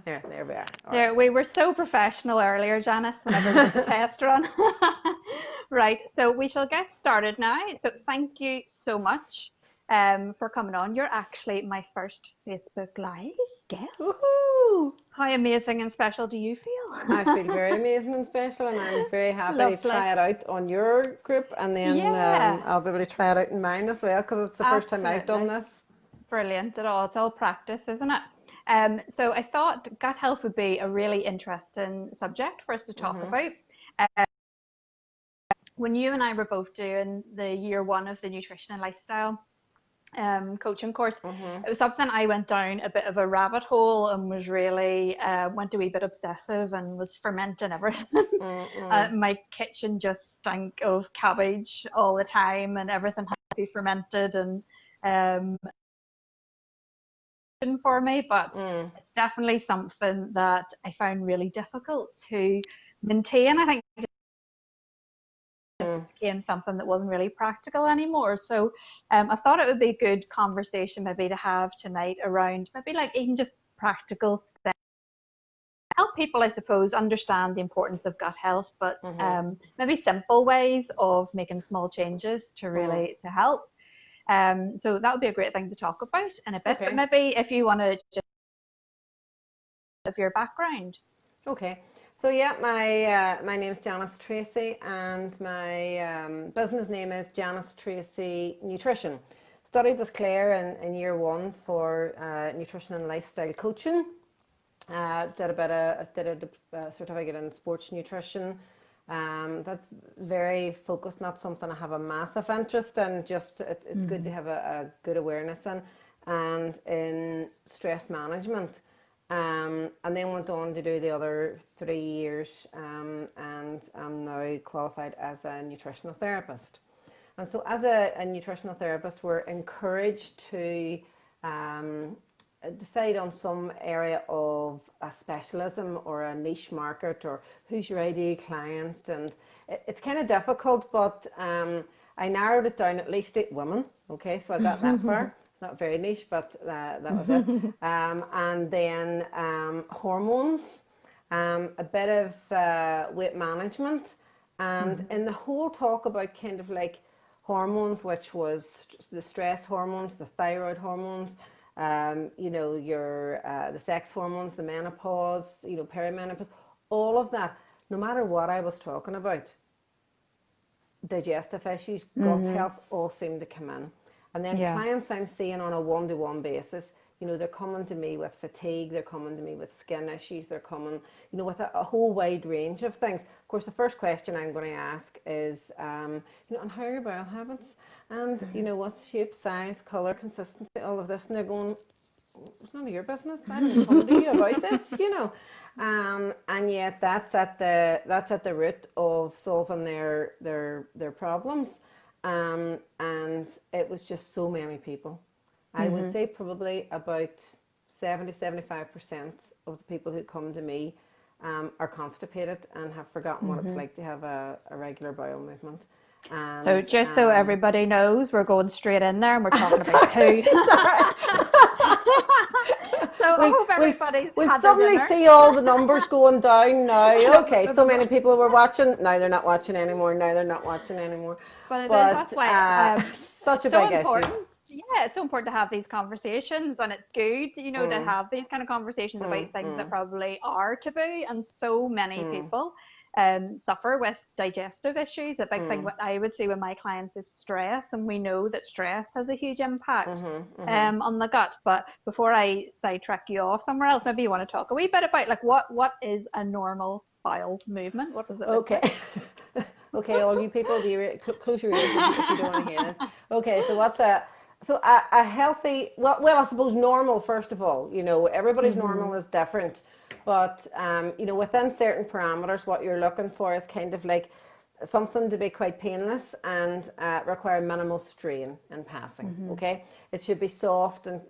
There we are. All There, right. we were so professional earlier, Janice, whenever we did the test run. Right, so we shall get started now. So thank you so much for coming on. You're actually my first Facebook Live guest. Woohoo! How amazing and special do you feel? I feel very amazing and special, and I'm very happy to Lovely. try it out on your group, and then Yeah, I'll be able to try it out in mine as well, because it's the first time I've done absolutely. this. Brilliant at all. It's all practice, isn't it? So I thought gut health would be a really interesting subject for us to talk about. When you and I were both doing the year one of the nutrition and lifestyle coaching course, it was something I went down a bit of a rabbit hole and was really went a wee bit obsessive and was fermenting everything. My kitchen just stank of cabbage all the time, and everything had to be fermented and for me. But it's definitely something that I found really difficult to maintain. I think became something that wasn't really practical anymore. So I thought it would be a good conversation maybe to have tonight around maybe like even just practical steps. Help people, I suppose, understand the importance of gut health, but maybe simple ways of making small changes to really to help. So that would be a great thing to talk about in a bit. Okay. But maybe if you want to just of your background. Okay. So yeah, my name is Janice Tracey, and my business name is Janice Tracey Nutrition. Studied with Claire in year one for nutrition and lifestyle coaching. Did a certificate in sports nutrition. That's very focused, not something I have a massive interest in, just it's good to have a good awareness in, and in stress management. And then went on to do the other 3 years, and I'm now qualified as a nutritional therapist. And so as a nutritional therapist, we're encouraged to decide on some area of a specialism or a niche market, or who's your ideal client. And it's kind of difficult, but I narrowed it down at least 8 women. Okay, so I got that far. It's not very niche, but that was it. And then hormones, a bit of weight management, and in the whole talk about kind of like hormones, which was the stress hormones, the thyroid hormones, you know, your the sex hormones, the menopause, you know, perimenopause, all of that. No matter what I was talking about, digestive issues, gut health, all seem to come in. And then clients I'm seeing on a one-to-one basis, you know, they're coming to me with fatigue, they're coming to me with skin issues, they're coming, you know, with a whole wide range of things. Of course, the first question I'm going to ask is, you know, and how are your bowel habits? And, you know, what's shape, size, colour, consistency, all of this. And they're going, it's none of your business. I didn't come to you about this, you know. And yet that's at the root of solving their problems. And it was just so many people. I would say probably about 70-75% of the people who come to me are constipated and have forgotten what it's like to have a regular bowel movement. And, So just so everybody knows, we're going straight in there and we're talking about who. So I hope everybody's we had suddenly their dinner. see all the numbers going down now. Okay, so many people were watching. Now they're not watching anymore. Now they're not watching anymore. But that's why such a so big important. issue. Yeah, it's so important to have these conversations, and it's good, you know, to have these kind of conversations about things that probably are taboo. And so many people suffer with digestive issues. A big thing what I would see with my clients is stress, and we know that stress has a huge impact on the gut. But before I sidetrack you off somewhere else, maybe you want to talk a wee bit about like what is a normal bowel movement? What does it look like? Okay, all you people, close your ears if you don't want to hear this. Okay, so what's a healthy, well, I suppose normal, first of all, you know, everybody's normal is different, but, you know, within certain parameters, what you're looking for is kind of like something to be quite painless and require minimal strain in passing, okay? It should be soft and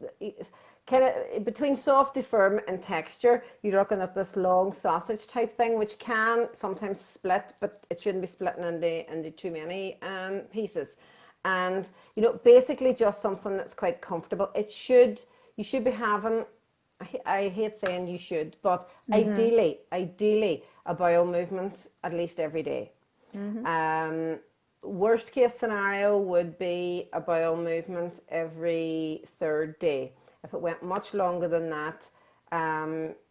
kind of between soft to firm in texture. You're looking at this long sausage type thing, which can sometimes split, but it shouldn't be splitting into too many pieces. And, you know, basically just something that's quite comfortable. You should be having I hate saying you should, but ideally a bowel movement at least every day. Worst case scenario would be a bowel movement every third day. If it went much longer than that,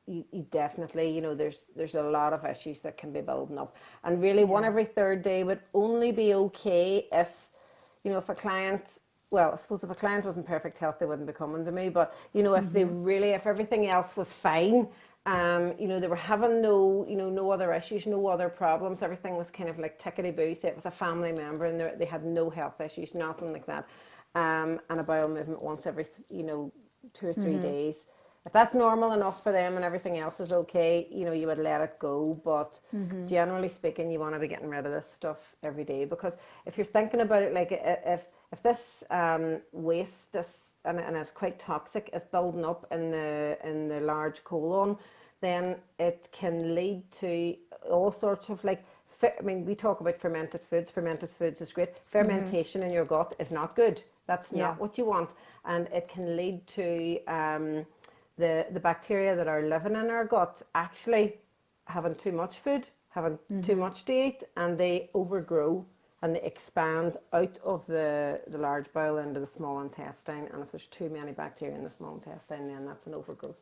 you definitely, you know, there's a lot of issues that can be building up. And really, one every third day would only be okay if, you know, if a client, well, I suppose if a client wasn't perfect health, they wouldn't be coming to me. But, you know, if they really, if everything else was fine, you know, they were having no other issues, no other problems. Everything was kind of like tickety-boo. Say it was a family member and they had no health issues, nothing like that. And a bowel movement once every, 2 or 3 days. If that's normal enough for them and everything else is okay, you know, you would let it go. But generally speaking, you want to be getting rid of this stuff every day, because if you're thinking about it, like if this waste, and it's quite toxic, is building up in the large colon, then it can lead to all sorts of like, I mean, we talk about fermented foods. Fermented foods is great. Fermentation in your gut is not good. That's not what you want. And it can lead to the bacteria that are living in our gut actually having too much food, having too much to eat, and they overgrow and they expand out of the large bowel into the small intestine. And if there's too many bacteria in the small intestine, then that's an overgrowth.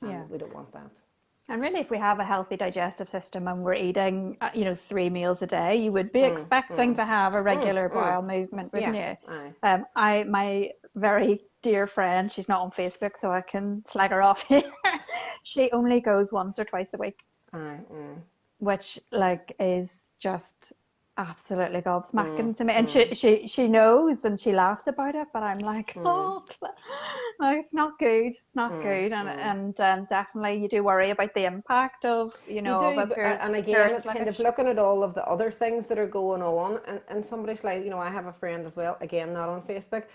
And we don't want that. And really, if we have a healthy digestive system and we're eating, 3 meals a day, you would be expecting to have a regular bowel movement, wouldn't you? My very dear friend, she's not on Facebook, so I can slag her off here. She only goes once or twice a week, which like is just absolutely gobsmacking to me. And she knows and she laughs about it, but I'm like, oh, no, it's not good. It's not good. And definitely you do worry about the impact of, you do, and again, it's kind of looking at all of the other things that are going on. And somebody's like, I have a friend as well, again, not on Facebook.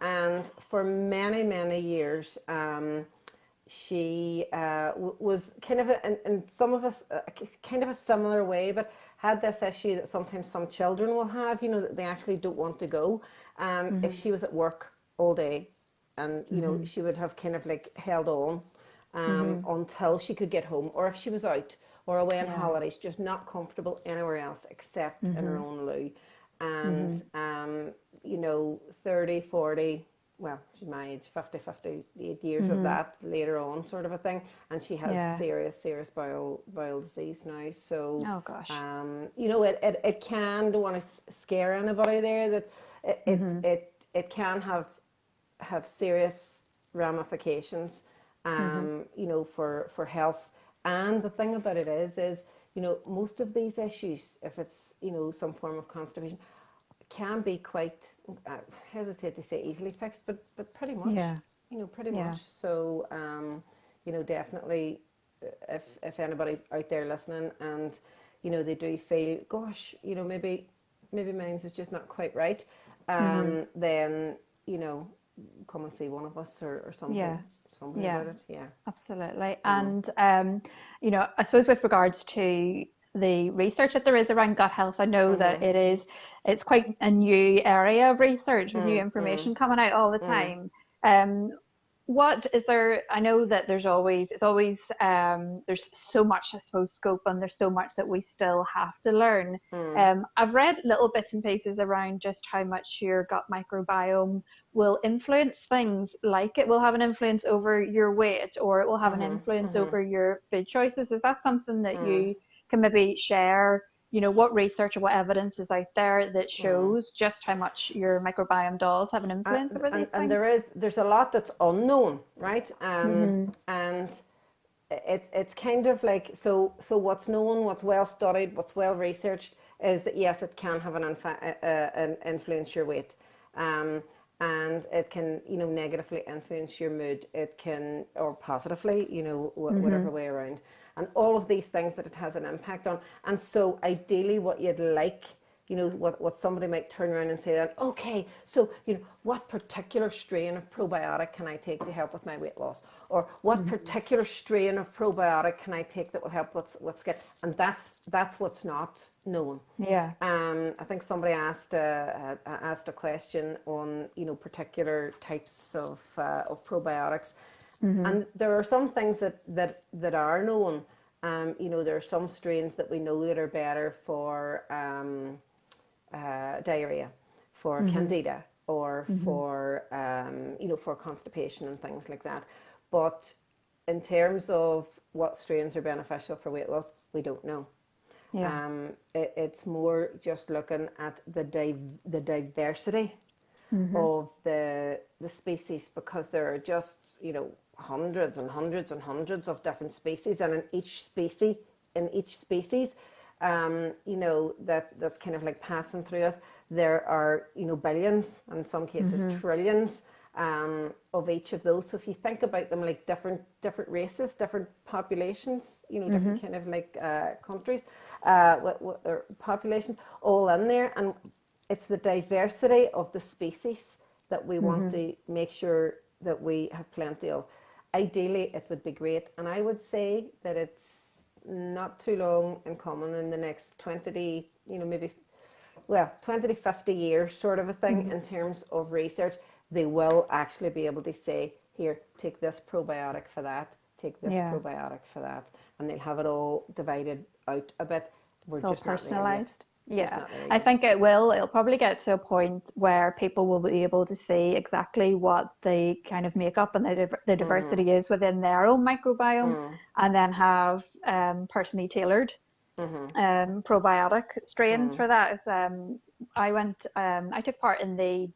And for many, many years, she was kind of, in some of us, kind of a similar way, but had this issue that sometimes some children will have, that they actually don't want to go. If she was at work all day, and, she would have kind of like held on until she could get home, or if she was out or away on holidays, just not comfortable anywhere else except in her own loo. And, 30, 40, well, she's my age, 50, 58 years of that later on, sort of a thing. And she has serious bowel disease now. So, oh gosh, it can, don't want to scare anybody there, that it can have serious ramifications, for health. And the thing about it is, most of these issues, if it's, some form of constipation, can be quite, I hesitate to say easily fixed, but pretty much, pretty much. So, definitely, if anybody's out there listening and, they do feel, gosh, maybe mine's is just not quite right, then, come and see one of us or something. About it. Yeah, absolutely. And I suppose with regards to the research that there is around gut health, I know that it's quite a new area of research with new information coming out all the time. What is there? I know that there's always there's so much, I suppose, scope, and there's so much that we still have to learn. I've read little bits and pieces around just how much your gut microbiome will influence things, like it will have an influence over your weight, or it will have an influence over your food choices. Is that something that you can maybe share? What research or what evidence is out there that shows just how much your microbiome does have an influence over these things? And there's a lot that's unknown, right? And it's kind of like, so what's known, what's well studied, what's well researched is that yes, it can have an influence your weight. And it can, negatively influence your mood. It can, or positively, whatever way around. And all of these things that it has an impact on. And so ideally what you'd like, what somebody might turn around and say that, okay, so, what particular strain of probiotic can I take to help with my weight loss? Or what particular strain of probiotic can I take that will help with skin? And that's what's not known. Yeah. I think somebody asked a question on, particular types of probiotics. And there are some things that are known. You know, there are some strains that we know that are better for diarrhea, for candida, or for you know, for constipation and things like that. But in terms of what strains are beneficial for weight loss, we don't know. Yeah. It's more just looking at the diversity of the species, because there are just, you know, hundreds and hundreds and hundreds of different species, and in each species, you know, that's kind of like passing through us, there are, you know, billions, and in some cases trillions of each of those. So if you think about them like different races, different populations, you know, different kind of like countries, or populations all in there, and it's the diversity of the species that we want to make sure that we have plenty of. Ideally, it would be great, and I would say that it's not too long in coming, in the next 20 to, you know, maybe, well, 20 to 50 years sort of a thing, in terms of research, they will actually be able to say, here, take this probiotic for that, take this probiotic for that, and they'll have it all divided out a bit. We're So just personalized. Yeah, I think it'll probably get to a point where people will be able to see exactly what the kind of makeup and the diversity is within their own microbiome, and then have personally tailored probiotic strains for that. I took part in the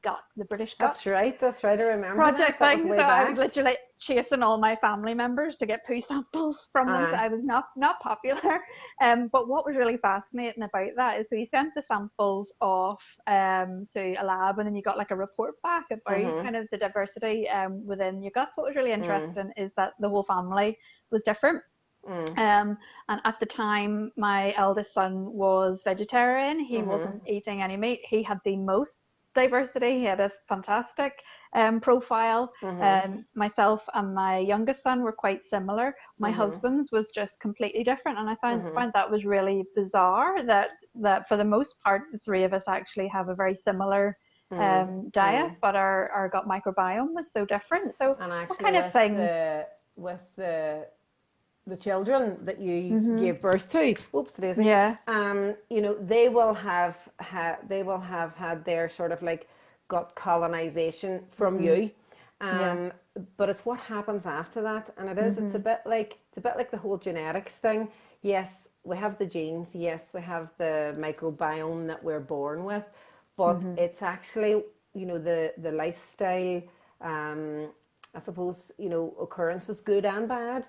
British Gut. That's right. I remember Project that. thing. So I was literally chasing all my family members to get poo samples from them. So I was not popular. But what was really fascinating about that is, so you sent the samples off to a lab, and then you got like a report back about kind of the diversity within your guts. What was really interesting is that the whole family was different. And at the time, my eldest son was vegetarian. He wasn't eating any meat. He had the most diversity. He had a fantastic profile. Myself and my youngest son were quite similar. My husband's was just completely different, and I found that was really bizarre. That for the most part, the three of us actually have a very similar diet, but our gut microbiome was so different. So, what kind of things? With the children that you gave birth to, oops, Daisy. Yeah. You know, they will have had their sort of like gut colonization from you. But it's what happens after that, and it's a bit like the whole genetics thing. Yes, we have the genes. Yes, we have the microbiome that we're born with, but it's actually, you know, the lifestyle. I suppose, you know, occurrences, good and bad.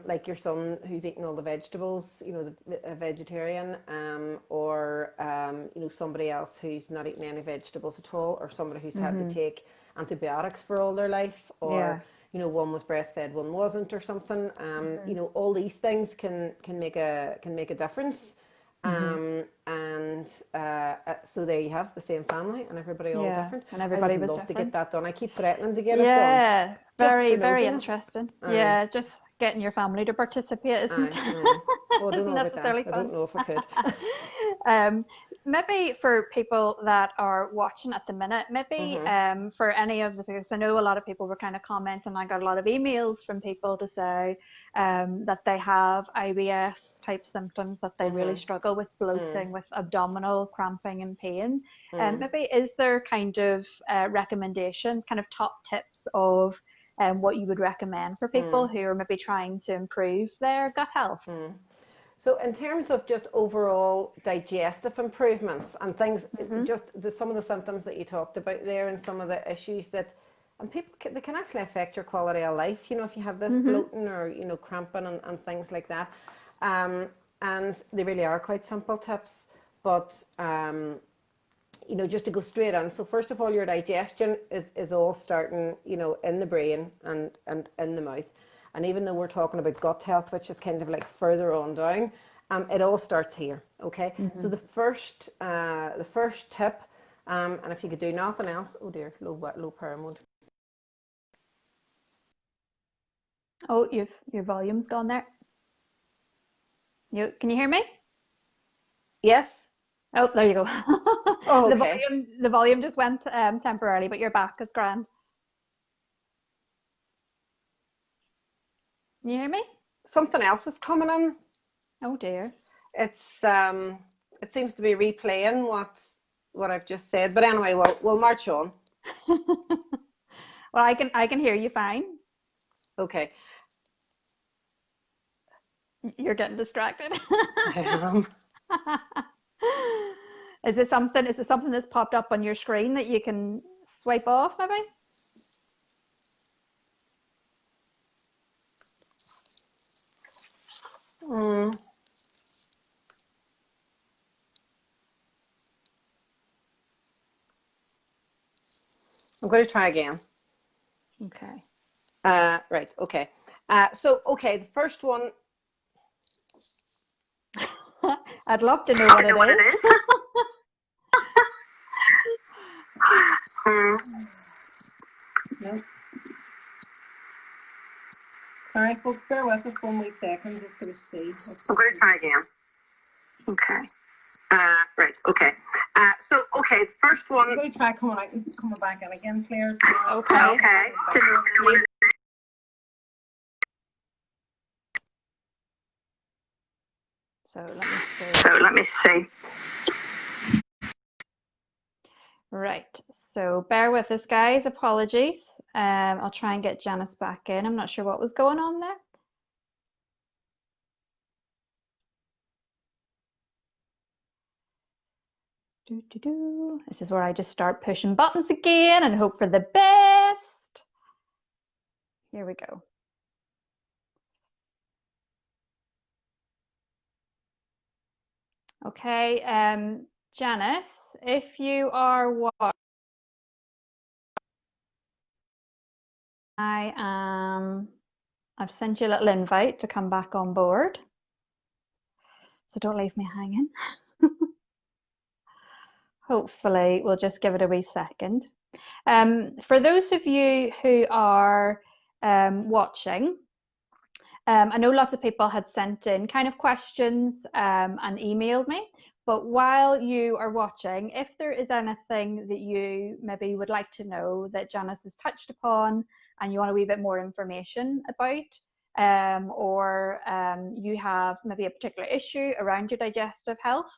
Like your son who's eating all the vegetables, you know, a vegetarian, or you know, somebody else who's not eating any vegetables at all, or somebody who's had to take antibiotics for all their life, or you know, one was breastfed, one wasn't, or something. You know, all these things can make a difference. And so there you have the same family, and everybody all different. And everybody was was love different. To get that done. I keep threatening to get it done. Very interesting. Yeah, just getting your family to participate isn't necessarily fun. I don't know if I could. Maybe for people that are watching at the minute, maybe for any of the, because I know a lot of people were kind of commenting, I got a lot of emails from people to say that they have IBS type symptoms, that they really struggle with bloating, with abdominal cramping and pain. Maybe is there kind of recommendations, kind of top tips of what you would recommend for people who are maybe trying to improve their gut health? So in terms of just overall digestive improvements and things, just some of the symptoms that you talked about there, and some of the issues that, and people they can actually affect your quality of life, you know, if you have this bloating or, you know, cramping and things like that. And they really are quite simple tips, but you know, just to go straight on. So first of all, your digestion is all starting, you know, in the brain and in the mouth. And even though we're talking about gut health, which is kind of like further on down, it all starts here. Okay. So the first tip, and if you could do nothing else, oh dear, low power mode. Oh, your volume's gone there. Can you hear me? Yes. Oh, there you go. Oh, okay. The volume just went temporarily, but you're back. It's grand. You hear me? Something else is coming in. Oh dear. It's it seems to be replaying what I've just said. But anyway, we'll march on. Well, I can hear you fine. Okay. You're getting distracted. I am. Is it something that's popped up on your screen that you can swipe off maybe? Mm. I'm going to try again. Okay. Right. Okay. So, okay, the first one. I'd love to know what it is. No. Sorry, folks, bear with us 1 wee second just to see. I'm going to try again. Okay. Right. Okay. So, okay, the first one. I'm going to try coming out and coming back in again, Claire. Okay. Okay. So let me see. Right, so bear with us, guys. Apologies. I'll try and get Janice back in. I'm not sure what was going on there. This is where I just start pushing buttons again and hope for the best. Here we go. Okay, Janice, if you are watching, I've sent you a little invite to come back on board. So don't leave me hanging. Hopefully, we'll just give it a wee second. For those of you who are watching, I know lots of people had sent in kind of questions and emailed me, but while you are watching, if there is anything that you maybe would like to know that Janice has touched upon and you want a wee bit more information about, or you have maybe a particular issue around your digestive health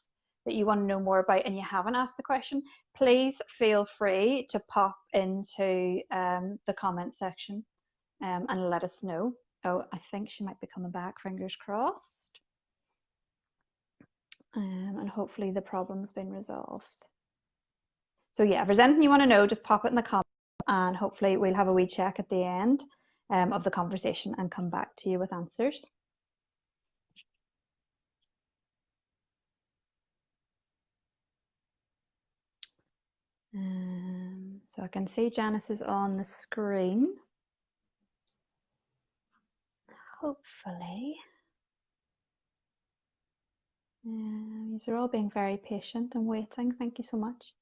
that you want to know more about and you haven't asked the question, please feel free to pop into the comment section and let us know. Oh, I think she might be coming back, fingers crossed. And hopefully the problem's been resolved. So yeah, if there's anything you want to know, just pop it in the comments and hopefully we'll have a wee check at the end of the conversation and come back to you with answers. So I can see Janice is on the screen. Hopefully. You're all being very patient and waiting. Thank you so much.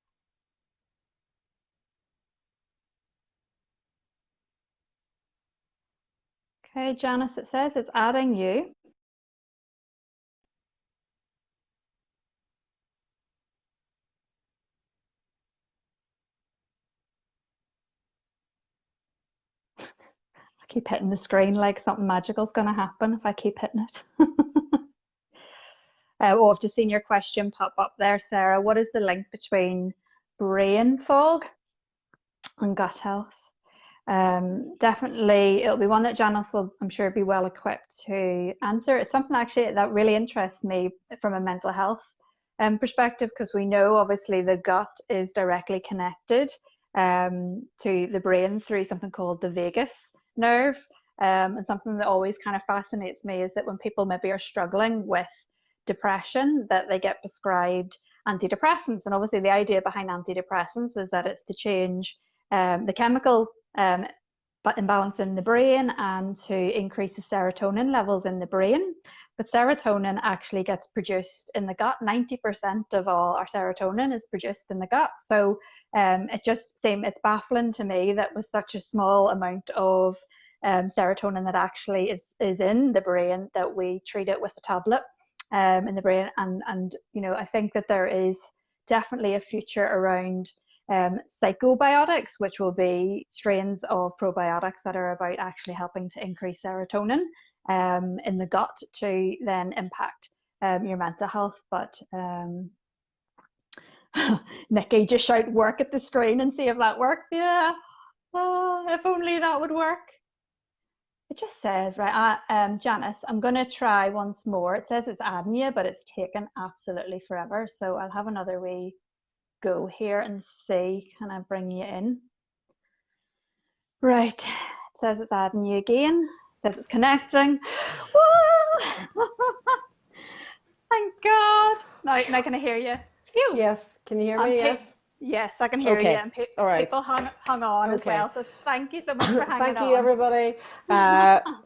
Okay, Janice, it says it's adding you. I keep hitting the screen like something magical is going to happen if I keep hitting it. Oh, I've just seen your question pop up there, Sarah. What is the link between brain fog and gut health? Definitely, it'll be one that Janice will, I'm sure, be well equipped to answer. It's something actually that really interests me from a mental health perspective, because we know obviously the gut is directly connected to the brain through something called the vagus nerve. And something that always kind of fascinates me is that when people maybe are struggling with depression, that they get prescribed antidepressants. And obviously the idea behind antidepressants is that it's to change the chemical imbalance in the brain and to increase the serotonin levels in the brain. But serotonin actually gets produced in the gut. 90% of all our serotonin is produced in the gut. So it just seems, it's baffling to me that with such a small amount of serotonin that actually is in the brain, that we treat it with a tablet in the brain. And you know, I think that there is definitely a future around psychobiotics, which will be strains of probiotics that are about actually helping to increase serotonin in the gut to then impact your mental health. But Nikki, just shout work at the screen and see if that works. Yeah. If only that would work. It just says, right, Janice, I'm going to try once more. It says it's adding you, but it's taken absolutely forever. So I'll have another wee go here and see, can I bring you in? Right, it says it's adding you again. It says it's connecting. Thank God. Now can I hear you? Phew. Yes, can you hear me? Yes. Yes, I can hear you. And All right. People hung on as well. So thank you so much for hanging on. Thank you, everybody.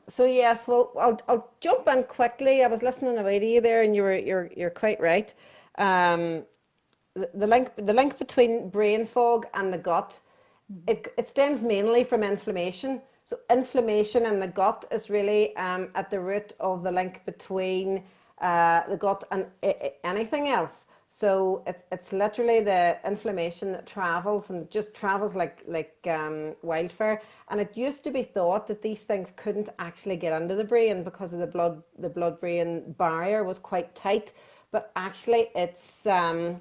So yes, well, I'll jump in quickly. I was listening away to you there, and you're quite right. The link between brain fog and the gut, it stems mainly from inflammation. So inflammation in the gut is really at the root of the link between the gut and anything else. So it's literally the inflammation that travels and just travels like wildfire. And it used to be thought that these things couldn't actually get into the brain because of the blood-brain barrier was quite tight. But actually, it's it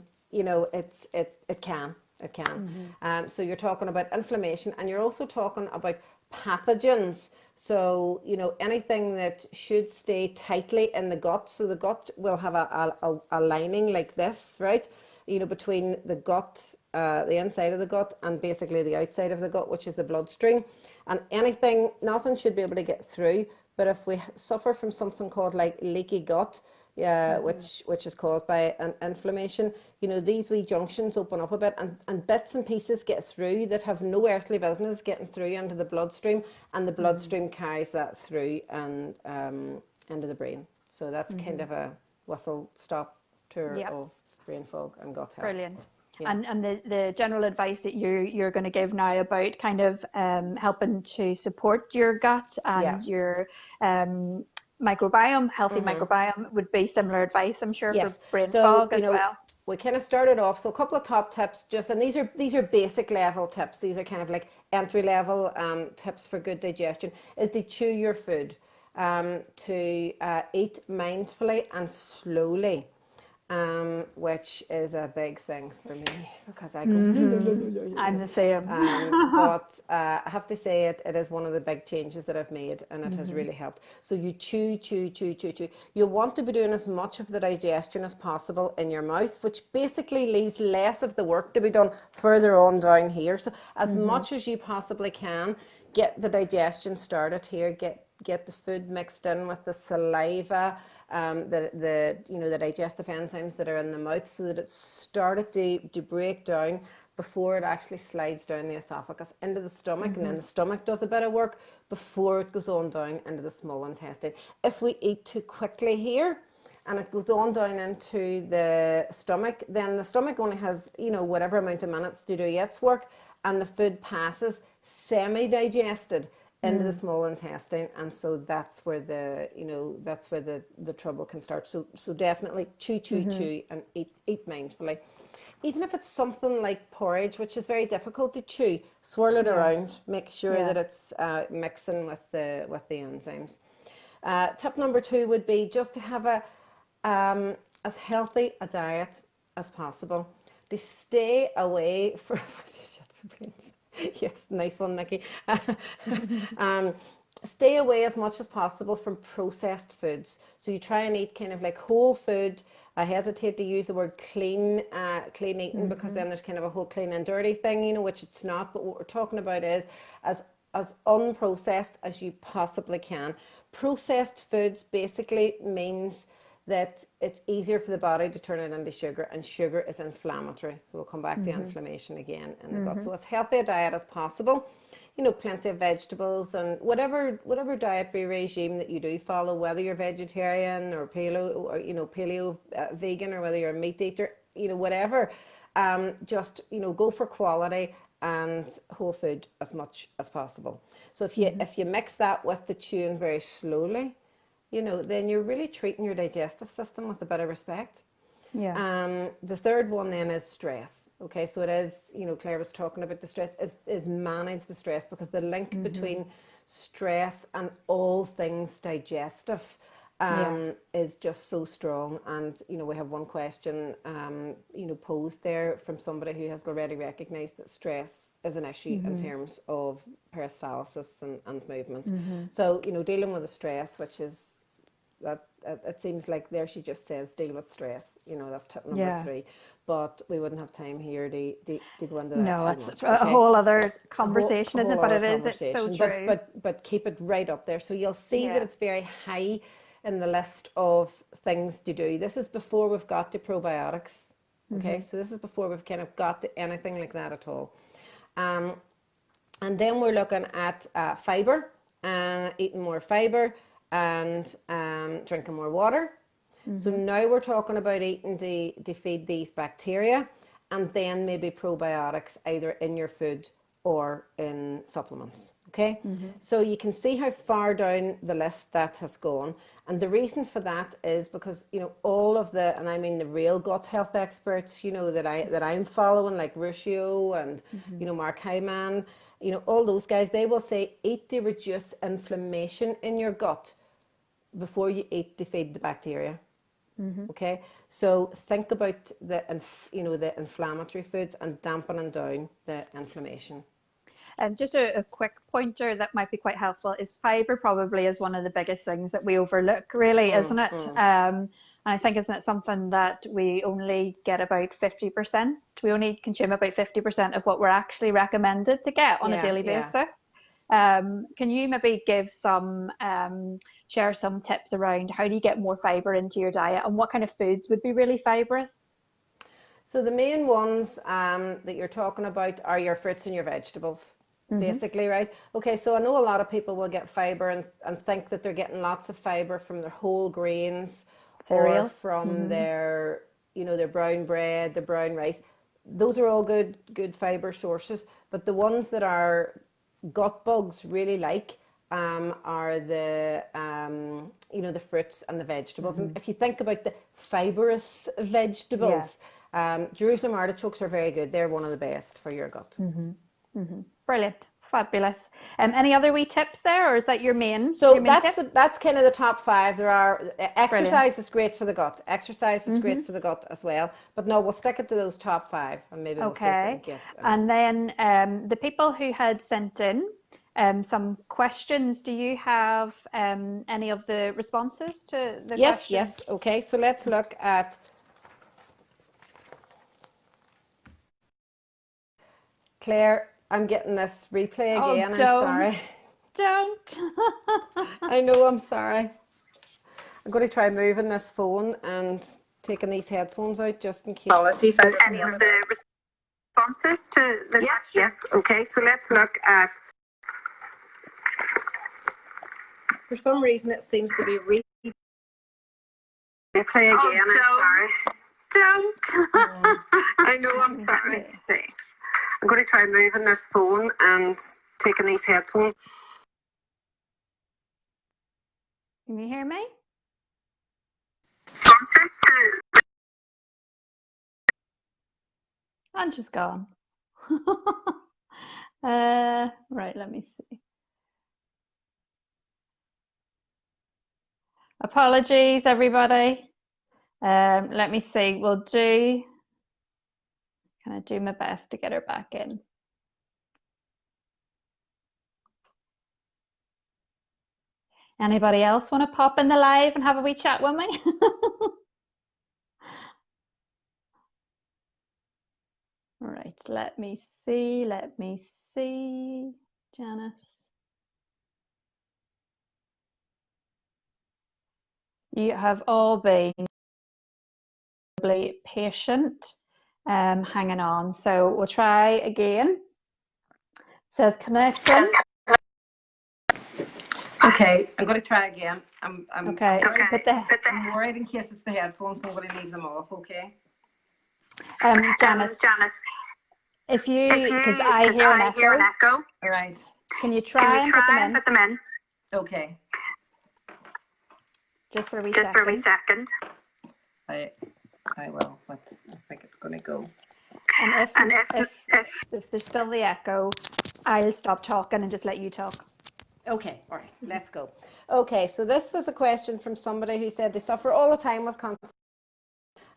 can. So you're talking about inflammation, and you're also talking about pathogens. So, anything that should stay tightly in the gut. So the gut will have a lining like this, right? Between the gut, the inside of the gut, and basically the outside of the gut, which is the bloodstream. And nothing should be able to get through. But if we suffer from something called like leaky gut, which is caused by an inflammation, these wee junctions open up a bit, and bits and pieces get through that have no earthly business getting through into the bloodstream, and the bloodstream carries that through and into the brain. So that's kind of a whistle stop tour of brain fog and gut health. Brilliant. Yeah. And the general advice that you're going to give now about kind of helping to support your gut and your microbiome, healthy microbiome, would be similar advice, I'm sure, for brain fog as well. We kind of started off, so a couple of top tips, and these are basic level tips. These are kind of like entry level tips for good digestion. Is to chew your food, to eat mindfully and slowly. Which is a big thing for me because I go. I'm the same. But I have to say it is one of the big changes that I've made, and it has really helped. So you chew. You want to be doing as much of the digestion as possible in your mouth, which basically leaves less of the work to be done further on down here. So as much as you possibly can, get the digestion started here. Get the food mixed in with the saliva. The digestive enzymes that are in the mouth, so that it's started to break down before it actually slides down the esophagus into the stomach, and then the stomach does a bit of work before it goes on down into the small intestine. If we eat too quickly here and it goes on down into the stomach, then the stomach only has whatever amount of minutes to do its work, and the food passes semi-digested into the small intestine, and so that's where the trouble can start. So definitely chew and eat mindfully. Even if it's something like porridge, which is very difficult to chew, swirl it around. Make sure that it's mixing with the enzymes. Tip number 2 would be just to have as healthy a diet as possible. To stay away from yes, nice one, Nikki. Stay away as much as possible from processed foods. So you try and eat kind of like whole food. I hesitate to use the word clean eating, because then there's kind of a whole clean and dirty thing, which it's not. But what we're talking about is as unprocessed as you possibly can. Processed foods basically means that it's easier for the body to turn it into sugar, and sugar is inflammatory. So we'll come back to inflammation again in the gut. So as healthy a diet as possible, plenty of vegetables, and whatever dietary regime that you do follow, whether you're vegetarian or paleo vegan, or whether you're a meat eater, whatever, just go for quality and whole food as much as possible. So if you mix that with the chewing very slowly, then you're really treating your digestive system with a bit of respect. Yeah. The third one then is stress. Okay, so it is, Claire was talking about the stress, is manage the stress, because the link between stress and all things digestive is just so strong. And you know, we have one question you know, posed there from somebody who has already recognized that stress is an issue in terms of peristalsis and movement. So you know, dealing with the stress, which is that it seems like there she just says deal with stress, you know, that's tip number 3, but we wouldn't have time here to go into that no, too it's much. a whole other conversation, a isn't it? whole But it's so conversation. true. But keep it right up there, so you'll see that it's very high in the list of things to do. This is before we've got to probiotics, okay? So this is before we've kind of got to anything like that at all. And then we're looking at fibre, eating more fibre, and drinking more water. So now we're talking about eating to feed these bacteria, and then maybe probiotics either in your food or in supplements. Okay, so you can see how far down the list that has gone, and the reason for that is because, you know, all of the, and I mean the real gut health experts, you know, that I'm following, like Ruscio and you know, Mark Hyman, you know, all those guys, they will say eat to reduce inflammation in your gut before you eat to feed the bacteria. Okay, so think about the inflammatory foods and dampening down the inflammation. Just a quick pointer that might be quite helpful is fibre probably is one of the biggest things that we overlook, really, isn't it? And I think, isn't it something that we only get about 50%? We only consume about 50% of what we're actually recommended to get on a daily basis. Can you maybe give some, share some tips around how do you get more fibre into your diet, and what kind of foods would be really fibrous? So the main ones that you're talking about are your fruits and your vegetables. Basically, right? Okay, so I know a lot of people will get fibre and think that they're getting lots of fibre from their whole grains, cereal, or from their, you know, their brown bread, their brown rice. Those are all good fibre sources, but the ones that our gut bugs really like are the you know, the fruits and the vegetables. And if you think about the fibrous vegetables, Jerusalem artichokes are very good. They're one of the best for your gut. Brilliant, fabulous. Any other wee tips there, or is that your main? So your main that's kind of the top 5. There are exercise. Brilliant. Is great for the gut. Exercise is great for the gut as well. But no, we'll stick it to those top 5, and maybe we'll see if we can get. And then the people who had sent in some questions. Do you have any of the responses to the questions? Yes. Okay, so let's look at. Claire, I'm getting this replay again. I'm sorry. Don't. I know, I'm sorry. I'm going to try moving this phone and taking these headphones out just in case. Apologies. Any of the responses to the Yes. Okay, so let's look at. For some reason, it seems to be replay again. I'm sorry. Don't. I know, I'm sorry. I'm going to try moving this phone and taking these headphones. Can you hear me? Responses to. And she's gone. Right, let me see. Apologies, everybody. Let me see. Can I do my best to get her back in? Anybody else want to pop in the live and have a wee chat with me? All right, let me see. Janice. You have all been patient, hanging on. So we'll try again. It says connection. Okay, I'm going to try again. I'm okay. I'm worried in case it's the headphones, so I'm going to leave them off, okay? Janice, if you, because I hear an echo. All right. Can you try and put them in? Okay. Just for a wee second. I will, but I think it's going to go. And if there's still the echo, I'll stop talking and just let you talk. Okay, all right, let's go. Okay, so this was a question from somebody who said they suffer all the time with constipation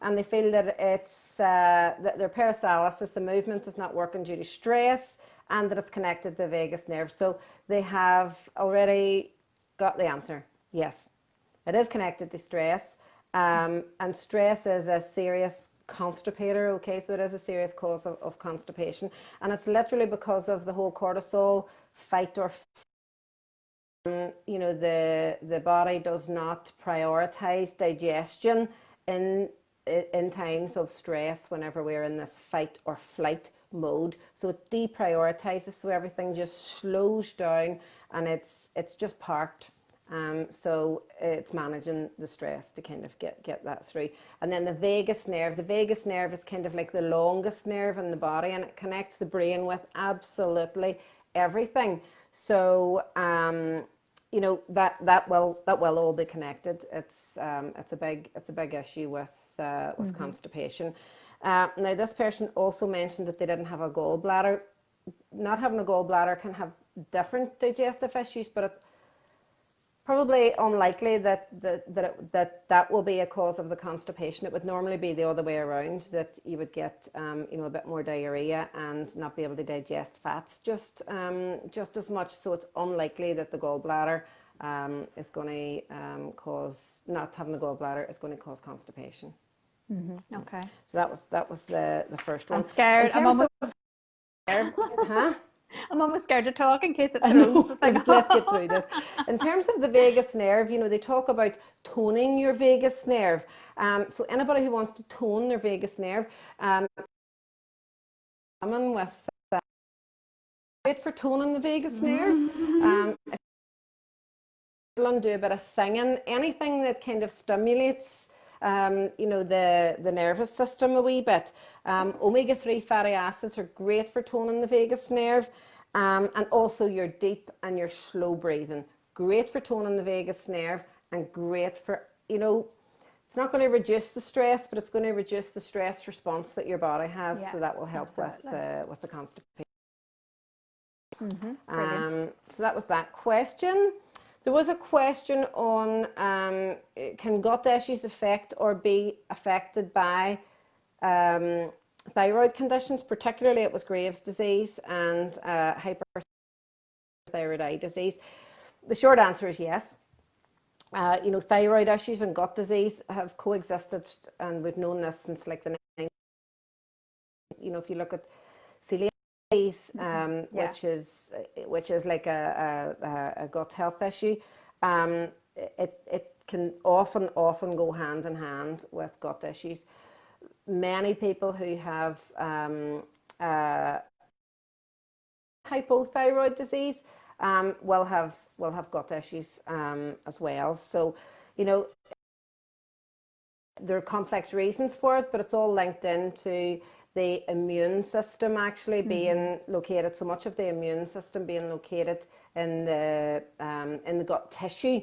and they feel that it's that their peristalsis, the movement is not working due to stress, and that it's connected to the vagus nerve. So they have already got the answer. Yes, it is connected to stress, and stress is a serious constipator. Okay, so it is a serious cause of constipation, and it's literally because of the whole cortisol fight or the body does not prioritize digestion in times of stress whenever we're in this fight or flight mode. So it deprioritizes, so everything just slows down and it's just parked. So it's managing the stress to kind of get that through. And then the vagus nerve is kind of like the longest nerve in the body, and it connects the brain with absolutely everything. So that will all be connected. It's a big issue with constipation. Now this person also mentioned that they didn't have a gallbladder. Not having a gallbladder can have different digestive issues, but it's probably unlikely that will be a cause of the constipation. It would normally be the other way around, that you would get a bit more diarrhea and not be able to digest fats just as much. So it's unlikely that the gallbladder is going to cause, not having the gallbladder is going to cause constipation. Mm-hmm. Okay. So that was the first one. I'm scared. I'm almost scared. Huh? I'm almost scared to talk in case it throws the thing. Let's get through this. In terms of the vagus nerve, they talk about toning your vagus nerve. So anybody who wants to tone their vagus nerve, coming with great for toning the vagus nerve. Do a bit of singing, anything that kind of stimulates the nervous system a wee bit. Omega-3 fatty acids are great for toning the vagus nerve, and also your deep and your slow breathing. Great for toning the vagus nerve, and great for, it's not going to reduce the stress, but it's going to reduce the stress response that your body has, so that will help with the constipation. So that was that question. There was a question on can gut issues affect or be affected by thyroid conditions, particularly it was Graves' disease and hyperthyroid eye disease. The short answer is yes. Thyroid issues and gut disease have coexisted, and we've known this since like the 90s. If you look at celiac disease, which is like a gut health issue, it can often go hand in hand with gut issues. Many people who have hypothyroid disease will have gut issues as well. So there are complex reasons for it, but it's all linked into the immune system actually being located. So much of the immune system being located in the gut tissue,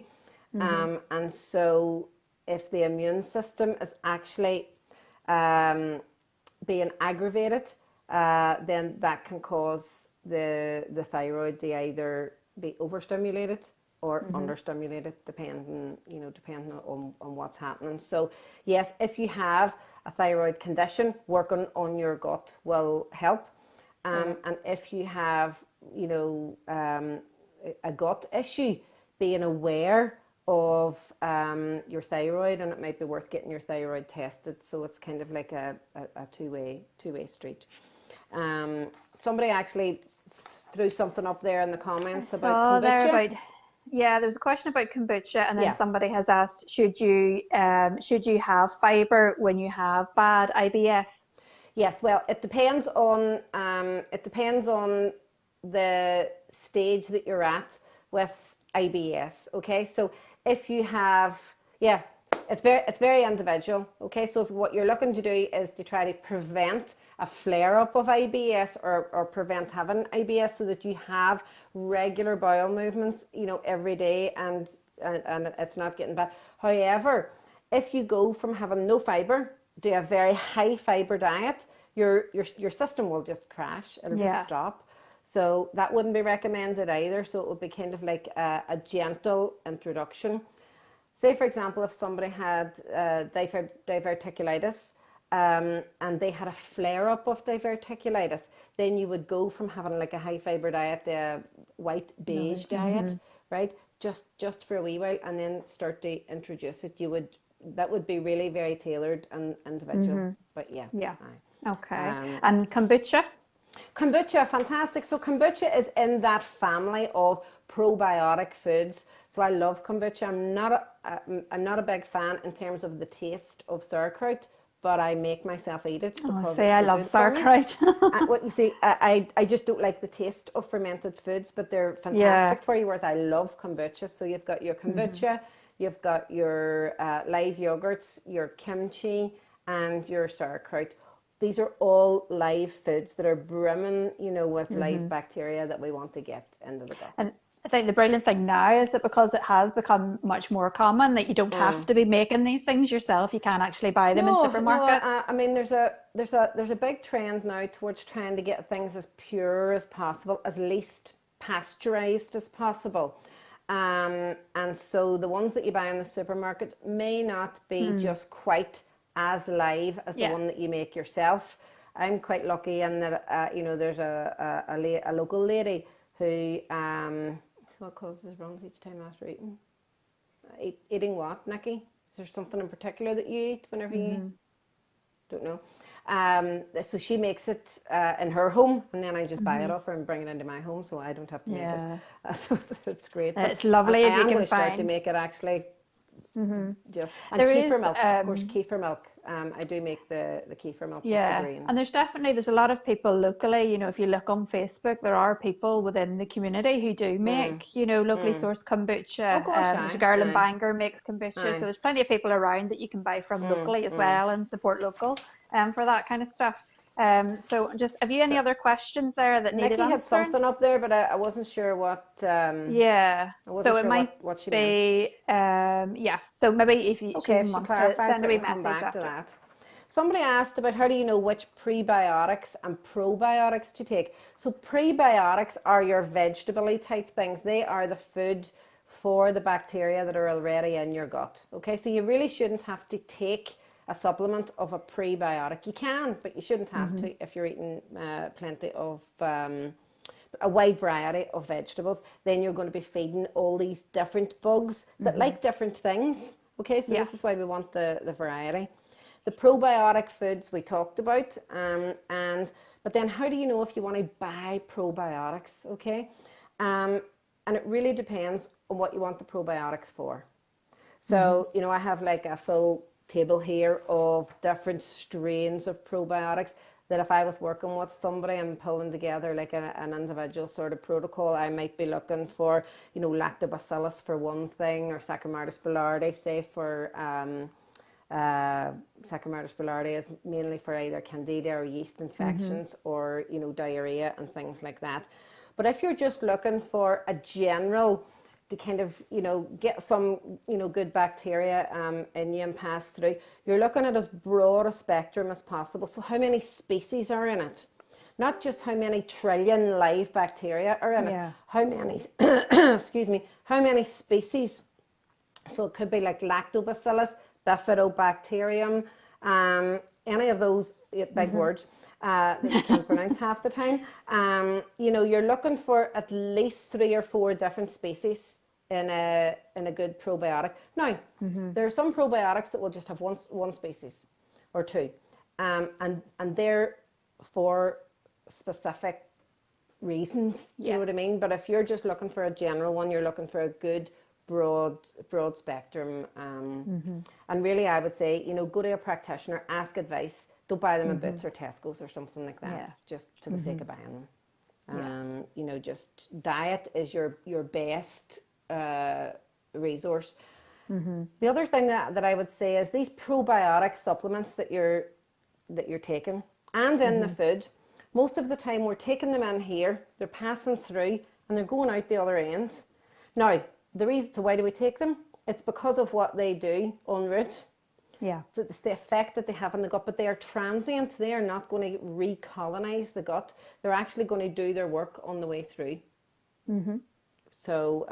and so if the immune system is actually being aggravated, then that can cause the thyroid to either be overstimulated or understimulated, depending on what's happening. So yes, if you have a thyroid condition, working on your gut will help. And if you have a gut issue, being aware of your thyroid, and it might be worth getting your thyroid tested. So it's kind of like a two-way street. Somebody actually threw something up there in the comments about kombucha. There was a question about kombucha, and then somebody has asked, should you have fibre when you have bad IBS? Yes, well, it depends on the stage that you're at with IBS. Okay, so if you have, it's very individual. Okay, so if what you're looking to do is to try to prevent a flare-up of IBS or prevent having IBS, so that you have regular bowel movements, every day, and it's not getting bad. However, if you go from having no fibre to a very high fibre diet, your system will just crash. It'll just stop. So that wouldn't be recommended either. So it would be kind of like a gentle introduction. Say, for example, if somebody had diverticulitis and they had a flare-up of diverticulitis, then you would go from having like a high-fiber diet to a white beige diet, right? Just for a wee while, and then start to introduce it. That would be really very tailored and individual. But yeah. Okay. And kombucha? Kombucha, fantastic. So kombucha is in that family of probiotic foods. So I love kombucha. I'm not a big fan in terms of the taste of sauerkraut, but I make myself eat it because I love sauerkraut. What you see, I just don't like the taste of fermented foods, but they're fantastic for you. Whereas I love kombucha. So you've got your kombucha, you've got your live yogurts, your kimchi, and your sauerkraut. These are all live foods that are brimming, with live bacteria that we want to get into the gut. And I think the brilliant thing now is that because it has become much more common that you don't have to be making these things yourself. You can actually buy them in supermarkets. No, I mean, there's a big trend now towards trying to get things as pure as possible, as least pasteurized as possible. And so the ones that you buy in the supermarket may not be just quite as live as the one that you make yourself. I'm quite lucky in that there's a local lady who what causes runs each time after eating? Eating what, Nikki? Is there something in particular that you eat whenever you don't know? So she makes it in her home, and then I just buy it off her and bring it into my home, so I don't have to make it. So it's great. It's lovely. I am going to start to make it actually. Just and kefir milk, of course, kefir milk. I do make the kefir milk with the grains. And there's a lot of people locally, if you look on Facebook, there are people within the community who do make, locally sourced kombucha. There's a girl in Bangor makes kombucha, so there's plenty of people around that you can buy from locally as well and support local for that kind of stuff. So have you any other questions there that needed answering? Nikki had something up there, but I wasn't sure what. So it might what she be. So maybe if you she wants to send a wee message back to that. Somebody asked about how do you know which prebiotics and probiotics to take. So prebiotics are your vegetable-y type things. They are the food for the bacteria that are already in your gut. Okay, so you really shouldn't have to take a supplement of a prebiotic. You can, but you shouldn't have to if you're eating plenty of a wide variety of vegetables. Then you're going to be feeding all these different bugs that like different things. Okay, so this is why we want the variety. The probiotic foods we talked about, but then how do you know if you want to buy probiotics? Okay, and it really depends on what you want the probiotics for. So I have like a full table here of different strains of probiotics that if I was working with somebody and pulling together like an individual sort of protocol, I might be looking for, lactobacillus for one thing, or Saccharomyces boulardii, say for Saccharomyces boulardii is mainly for either candida or yeast infections or, diarrhea and things like that. But if you're just looking for a general to kind of, get some, good bacteria in you and pass through, you're looking at as broad a spectrum as possible. So how many species are in it? Not just how many trillion live bacteria are in it. How many, how many species? So it could be like lactobacillus, bifidobacterium, any of those big words that you can't pronounce half the time. You're looking for at least 3 or 4 different species in a good probiotic. Now, there are some probiotics that will just have one species or 2, and they're for specific reasons. Do you know what I mean? But if you're just looking for a general one, you're looking for a good broad spectrum. And really, I would say, go to a practitioner, ask advice. Don't buy them in Boots or Tesco's or something like that, just for the sake of buying them. Just diet is your best resource. The other thing that I would say is these probiotic supplements that you're taking and in the food, most of the time we're taking them in here, they're passing through and they're going out the other end. Now, the reason, so why do we take them? It's because of what they do en route. Yeah. So it's the effect that they have on the gut, but they are transient. They are not going to recolonize the gut. They're actually going to do their work on the way through. Mm-hmm. So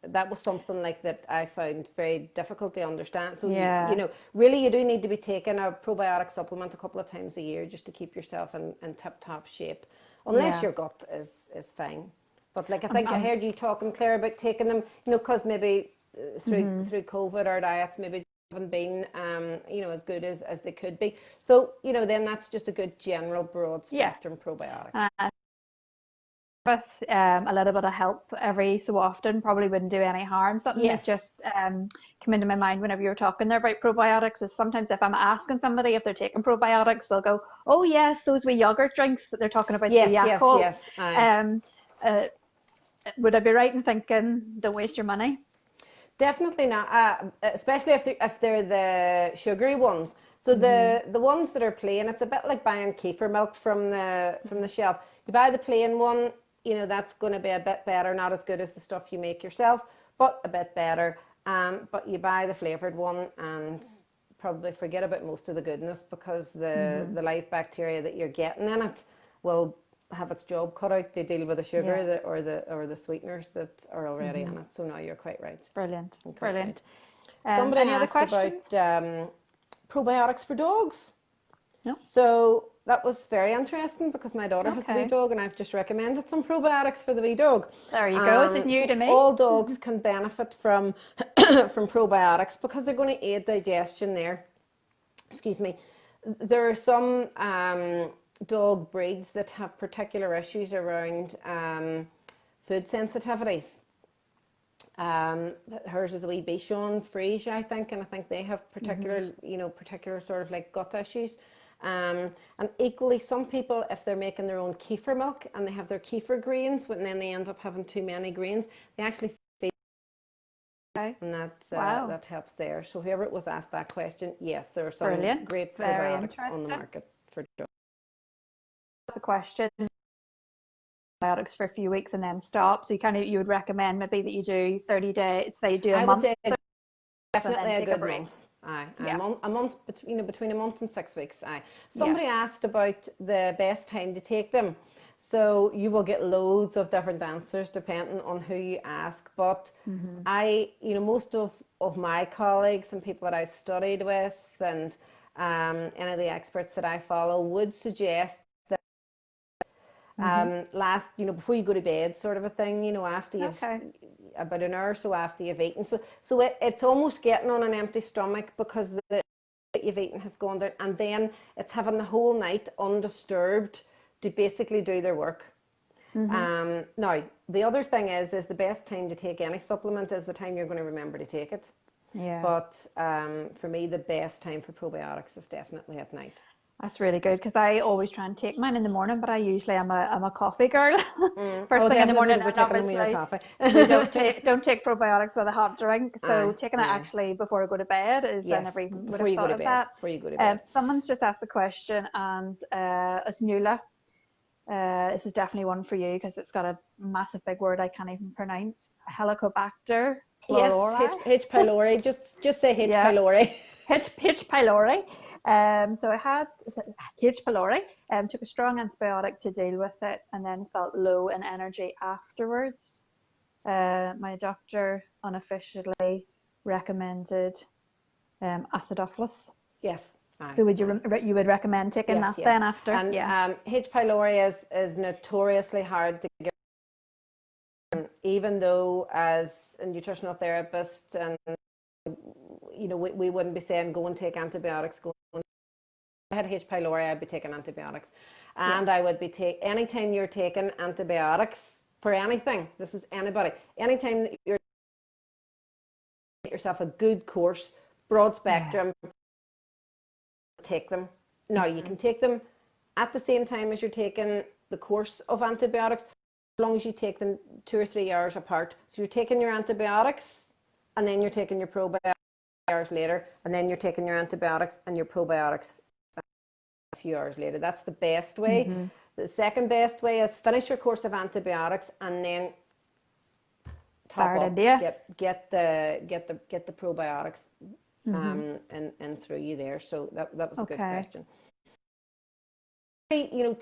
that was something like that I found very difficult to understand. So, Yeah. you know, really you do need to be taking a probiotic supplement a couple of times a year just to keep yourself in tip-top shape, unless your gut is fine. But like I think I heard you talking, Claire, about taking them, you know, because maybe through COVID our diets maybe haven't been, you know, as good as they could be. So, you know, then that's just a good general broad spectrum probiotic. With a little bit of help every so often probably wouldn't do any harm. Something that just came into my mind whenever you were talking there about probiotics is sometimes if I'm asking somebody if they're taking probiotics, they'll go, "Oh yes, those wee yogurt drinks that they're talking about." Yes, the Yakult. Would I be right in thinking don't waste your money? Definitely not, especially if they're the sugary ones. So the ones that are plain, it's a bit like buying kefir milk from the shelf. You buy the plain one, you know, that's going to be a bit better, not as good as the stuff you make yourself, but a bit better. But you buy the flavoured one and probably forget about most of the goodness, because the live bacteria that you're getting in it will have its job cut out to deal with the sugar or the sweeteners that are already in it. So no, you're quite right. Brilliant. Brilliant. Somebody any other asked questions? about probiotics for dogs. No. So that was very interesting, because my daughter has a wee dog and I've just recommended some probiotics for the wee dog. There you go. This is new to me. All dogs can benefit from from probiotics because they're going to aid digestion there. Excuse me. There are some dog breeds that have particular issues around food sensitivities. Hers is a wee Bichon Frise, I think, and I think they have particular, you know, particular sort of like gut issues. And equally, some people, if they're making their own kefir milk and they have their kefir grains, and then they end up having too many grains, they actually feed, and that helps there. So whoever it was asked that question, yes, there are some great probiotics on the market for dogs. That's a question. Probiotics for a few weeks and then stop. So you would recommend maybe that you do 30 days, say you do a month. I would say definitely a good break. month. A month, you know, between a month and 6 weeks. Somebody asked about the best time to take them. So you will get loads of different answers depending on who you ask. But you know, most of my colleagues and people that I've studied with and any of the experts that I follow would suggest last, you know, before you go to bed, sort of a thing, you know, after you've about an hour or so after you've eaten. So it's almost getting on an empty stomach, because the that you've eaten has gone down, and then it's having the whole night undisturbed to basically do their work. Now, the other thing is the best time to take any supplement is the time you're going to remember to take it. But for me, the best time for probiotics is definitely at night. That's really good, because I always try and take mine in the morning, but I usually am a coffee girl. First thing in the morning, we're taking them with your coffee. We don't take probiotics with a hot drink, so taking it actually before I go to bed is I never even would have thought of that. Before you go to bed. Someone's just asked a question, and it's Nuala. This is definitely one for you, because it's got a massive big word I can't even pronounce. Helicobacter pylori. Yes, H. pylori. Just say H. pylori. H. pylori. So I had H. pylori. Took a strong antibiotic to deal with it, and then felt low in energy afterwards. My doctor unofficially recommended acidophilus. Yes. So would you would recommend taking that then after? And H. pylori is notoriously hard to get, even though as a nutritional therapist, and you know, we wouldn't be saying go and take antibiotics. If I had H. pylori, I'd be taking antibiotics, and I would be anytime you're taking antibiotics for anything. This is anybody. Anytime that you're yourself a good course, broad spectrum. Take them. Now, you can take them at the same time as you're taking the course of antibiotics, as long as you take them 2 or 3 hours apart. So you're taking your antibiotics, and then you're taking your probiotics hours later, and then you're taking your antibiotics and your probiotics a few hours later. That's the best way. The second best way is finish your course of antibiotics and then top up, get the probiotics. and through you there. So that was a good question. You know,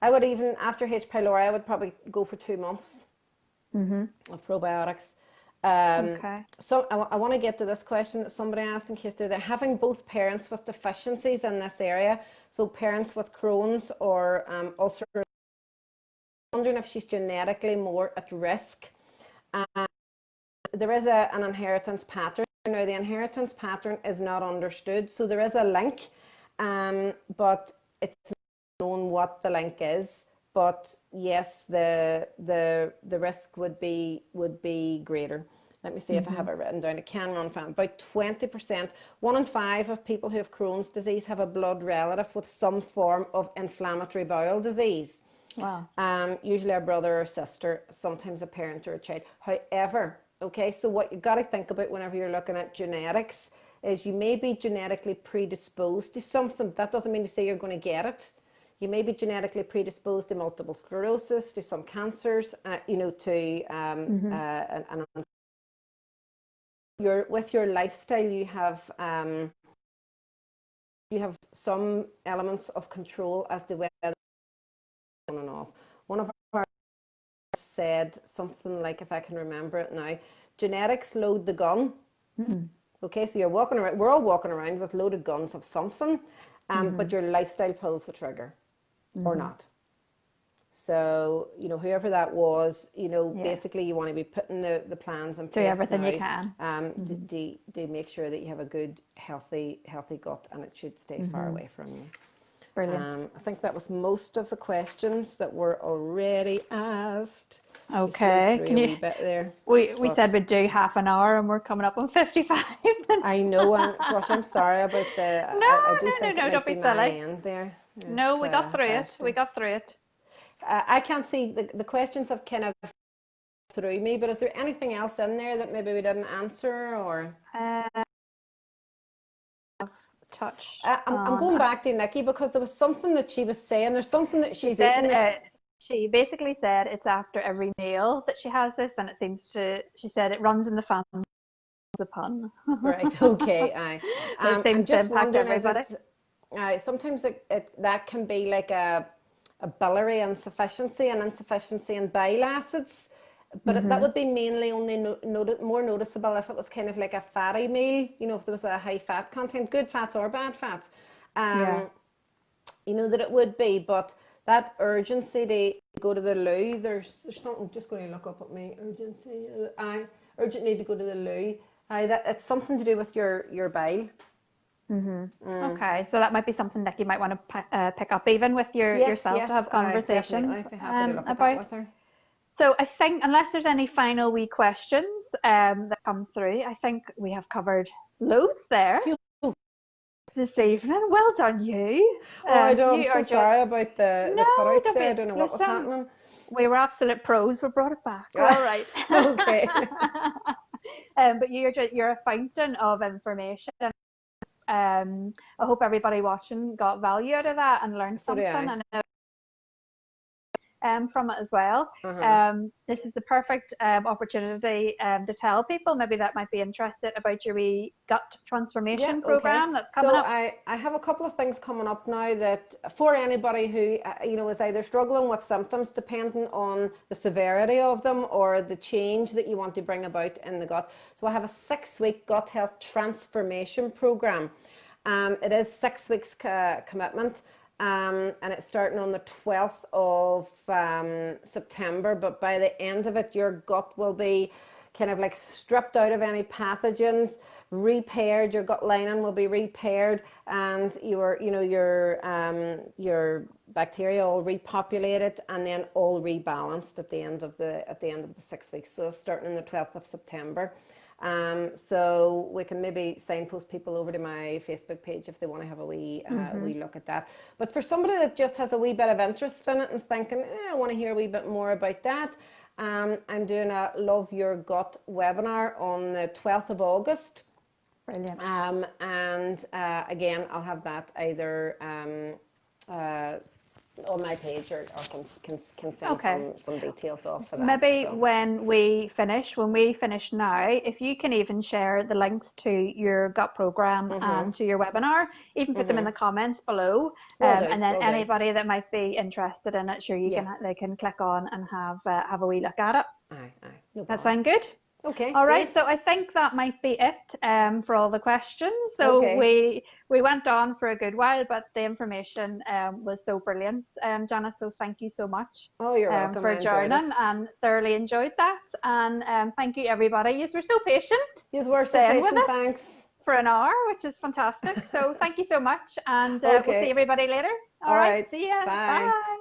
I would even, after H. pylori, I would probably go for 2 months of probiotics. So I want to get to this question that somebody asked in case they're having both parents with deficiencies in this area. So parents with Crohn's or ulcer, wondering if she's genetically more at risk. There is an inheritance pattern. Now, the inheritance pattern is not understood, so there is a link, but it's not known what the link is. But yes, the risk would be greater. Let me see if I have it written down. It can run from about 20%. 1 in 5 of people who have Crohn's disease have a blood relative with some form of inflammatory bowel disease. Wow. Usually a brother or sister, sometimes a parent or a child. However, okay, so what you got to think about whenever you're looking at genetics is you may be genetically predisposed to something. That doesn't mean to say you're going to get it. You may be genetically predisposed to multiple sclerosis, to some cancers, you know, to with your lifestyle, you have some elements of control as to whether on and off. One of our said something like, if I can remember it now, genetics load the gun. Okay, so you're walking around, we're all walking around with loaded guns of something, but your lifestyle pulls the trigger or not. So, you know, whoever that was, you know, basically you want to be putting the plans in place. Do everything now, you can. to make sure that you have a good, healthy gut, and it should stay far away from you. Brilliant. I think that was most of the questions that were already asked. Okay. Can you? Bit there. We said we'd do half an hour, and we're coming up on 55 minutes. I know, and gosh, I'm sorry about the. I do think it might be my end there. No, we got through it. We got through it. I can't see the questions have kind of through me, but is there anything else in there that maybe we didn't answer or? Touch. I'm going back to Nikki because there was something that she was saying. There's something that she said. She basically said it's after every meal that she has this, and it seems to. She said it runs in the family. The pun. Right. Okay. It seems to impact everybody. Sometimes that can be like a biliary insufficiency and insufficiency in bile acids, but that would be mainly only more noticeable if it was kind of like a fatty meal, you know, if there was a high fat content, good fats or bad fats, you know, that it would be. But that urgency to go to the loo, there's something, I'm just going to look up at me, urgency, urgent need to go to the loo, it's something to do with your bile. Okay, so that might be something that you might want to pick up even with yourself to have conversations about. With her. So I think, unless there's any final wee questions that come through, I think we have covered loads there this evening. Well done, you. I'm so sorry about the cutouts there. I don't know what was happening. We were absolute pros. We brought it back. All right. Okay. But you're a fountain of information. I hope everybody watching got value out of that and learned something from it as well. This is the perfect opportunity to tell people maybe that might be interested about your wee gut transformation program that's coming up. I have a couple of things coming up now that for anybody who you know is either struggling with symptoms depending on the severity of them or the change that you want to bring about in the gut. So I have a 6-week gut health transformation program. It is 6 weeks commitment. And it's starting on the 12th of September, but by the end of it your gut will be kind of like stripped out of any pathogens, repaired, your gut lining will be repaired, and your bacteria all repopulated and then all rebalanced at the end of the 6 weeks. So starting on the 12th of September. So we can maybe signpost people over to my Facebook page if they want to have a wee look at that. But for somebody that just has a wee bit of interest in it and thinking, I want to hear a wee bit more about that, I'm doing a Love Your Gut webinar on the 12th of August. Brilliant. And again, I'll have that either on my page or can send some details off for that. Maybe when we finish now, if you can even share the links to your gut program and to your webinar, even put them in the comments below, and then anybody that might be interested in it, sure, they can click on and have a wee look at it. No that sound good? Okay. All right. So I think that might be it for all the questions. So we went on for a good while, but the information was so brilliant, Janice. So thank you so much. Oh, you're welcome. For joining, and thoroughly enjoyed that. And thank you, everybody. You were so patient. You were so patient. Thanks. For an hour, which is fantastic. So thank you so much, and we'll see everybody later. All right. See ya. Bye. Bye.